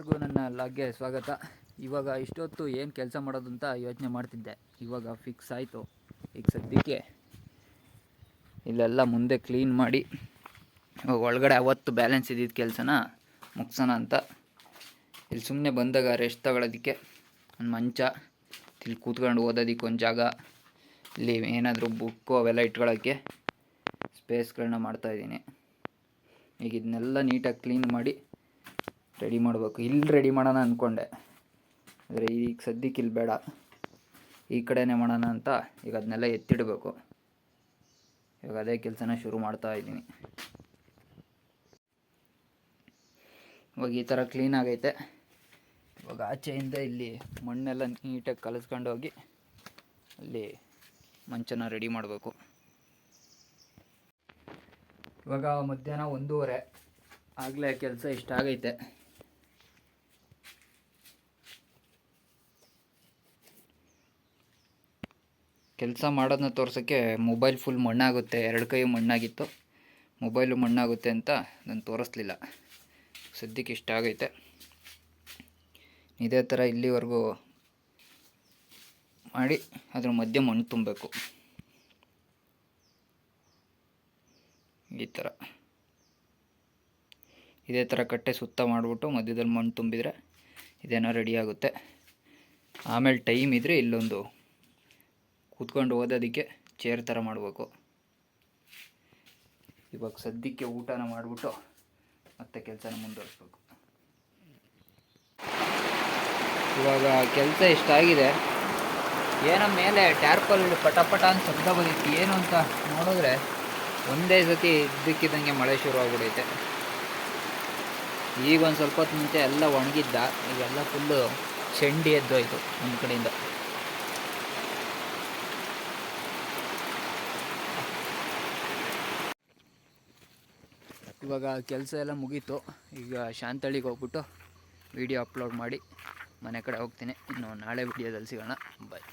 ಎಲ್ಲರಿಗೂ ನನ್ನ ಲಾಗ್ಗೆ ಸ್ವಾಗತ. ಇವಾಗ ಇಷ್ಟೊತ್ತು ಏನು ಕೆಲಸ ಮಾಡೋದು ಅಂತ ಯೋಚನೆ ಮಾಡ್ತಿದ್ದೆ. ಇವಾಗ ಫಿಕ್ಸ್ ಆಯಿತು. ಈಗ ಸದ್ಯಕ್ಕೆ ಇಲ್ಲೆಲ್ಲ ಮುಂದೆ ಕ್ಲೀನ್ ಮಾಡಿ ಇವಾಗ ಒಳಗಡೆ ಅವತ್ತು ಬ್ಯಾಲೆನ್ಸ್ ಇದ್ದಿದ್ದ ಕೆಲಸನ ಮುಗಿಸೋಣ ಅಂತ. ಇಲ್ಲಿ ಸುಮ್ಮನೆ ಬಂದಾಗ ರೆಸ್ಟ್ ತಗೊಳ್ಳೋದಕ್ಕೆ ಒಂದು ಮಂಚ, ಇಲ್ಲಿ ಕೂತ್ಕೊಂಡು ಓದೋದಕ್ಕೆ ಒಂದು ಜಾಗ, ಇಲ್ಲಿ ಏನಾದರೂ ಬುಕ್ಕು ಅವೆಲ್ಲ ಇಟ್ಕೊಳ್ಳೋಕ್ಕೆ ಸ್ಪೇಸ್ಗಳನ್ನ ಮಾಡ್ತಾಯಿದ್ದೀನಿ. ಈಗ ಇದನ್ನೆಲ್ಲ ನೀಟಾಗಿ ಕ್ಲೀನ್ ಮಾಡಿ ರೆಡಿ ಮಾಡಬೇಕು. ಇಲ್ಲಿ ರೆಡಿ ಮಾಡೋಣ ಅಂದ್ಕೊಂಡೆ, ಆದರೆ ಈಗ ಸದ್ಯಕ್ಕೆ ಇಲ್ಲಿ ಬೇಡ, ಈ ಕಡೆನೇ ಮಾಡೋಣ ಅಂತ ಈಗ ಅದನ್ನೆಲ್ಲ ಎತ್ತಿಡಬೇಕು. ಇವಾಗ ಅದೇ ಕೆಲಸನ ಶುರು ಮಾಡ್ತಾ ಇದ್ದೀನಿ. ಇವಾಗ ಈ ಥರ ಕ್ಲೀನ್ ಆಗೈತೆ. ಇವಾಗ ಆಚೆಯಿಂದ ಇಲ್ಲಿ ಮಣ್ಣೆಲ್ಲ ನೀಟಾಗಿ ಕಲಿಸ್ಕೊಂಡು ಹೋಗಿ ಅಲ್ಲಿ ಮಂಚನ ರೆಡಿ ಮಾಡಬೇಕು. ಇವಾಗ ಮಧ್ಯಾಹ್ನ 1:30 ಆಗಲೇ ಕೆಲಸ ಇಷ್ಟ ಆಗೈತೆ. ಕೆಲಸ ಮಾಡೋದನ್ನ ತೋರ್ಸೋಕ್ಕೆ ಮೊಬೈಲ್ ಫುಲ್ ಮಣ್ಣಾಗುತ್ತೆ, 2 ಕೈ ಮಣ್ಣಾಗಿತ್ತು. ಮೊಬೈಲು ಮಣ್ಣಾಗುತ್ತೆ ಅಂತ ನಾನು ತೋರಿಸ್ಲಿಲ್ಲ. ಸದ್ಯಕ್ಕೆ ಇಷ್ಟ ಆಗೈತೆ. ಇದೇ ಥರ ಇಲ್ಲಿವರೆಗೂ ಮಾಡಿ ಅದ್ರ ಮಧ್ಯೆ ಮಣ್ಣು ತುಂಬಬೇಕು. ಈ ಥರ ಇದೇ ಥರ ಕಟ್ಟೆ ಸುತ್ತ ಮಾಡಿಬಿಟ್ಟು ಮಧ್ಯದಲ್ಲಿ ಮಣ್ಣು ತುಂಬಿದರೆ ಇದೇನೋ ರೆಡಿ ಆಗುತ್ತೆ. ಆಮೇಲೆ ಟೈಮ್ ಇದ್ದರೆ ಇಲ್ಲೊಂದು ಕೂತ್ಕೊಂಡು ಓದೋದಕ್ಕೆ ಚೇರ್ ಥರ ಮಾಡಬೇಕು. ಇವಾಗ ಸದ್ಯಕ್ಕೆ ಊಟನ ಮಾಡಿಬಿಟ್ಟು ಮತ್ತೆ ಕೆಲಸನ ಮುಂದುವರಿಸ್ಬೇಕು. ಇವಾಗ ಕೆಲಸ ಇಷ್ಟಾಗಿದೆ. ಏನೋ ಮೇಲೆ ಟ್ಯಾರ್ಪಲ್ ಪಟ ಅಂತ ಶಬ್ದ ಬಂದಿತ್ತು. ಏನು ಅಂತ ನೋಡಿದ್ರೆ ಒಂದೇ ಸತಿ ಇದ್ದಕ್ಕಿದ್ದಂಗೆ ಮಳೆ ಶುರು ಆಗ್ಬಿಡೈತೆ. ಈಗ ಒಂದು ಸ್ವಲ್ಪ ಹೊತ್ತು ಮುಂಚೆ ಎಲ್ಲ ಒಣಗಿದ್ದ, ಈಗೆಲ್ಲ ಫುಲ್ಲು ಚಂಡಿ ಎದ್ದೋಯ್ತು ಒಂದು ಕಡೆಯಿಂದ. ಇವಾಗ ಕೆಲಸ ಎಲ್ಲ ಮುಗೀತು. ಈಗ ಶಾಂತಳಿಗೆ ಹೋಗ್ಬಿಟ್ಟು ವಿಡಿಯೋ ಅಪ್ಲೋಡ್ ಮಾಡಿ ಮನೆ ಕಡೆ ಹೋಗ್ತೀನಿ. ಇನ್ನು ನಾಳೆ ವಿಡಿಯೋದಲ್ಲಿ ಸಿಗೋಣ. ಬಾಯ್.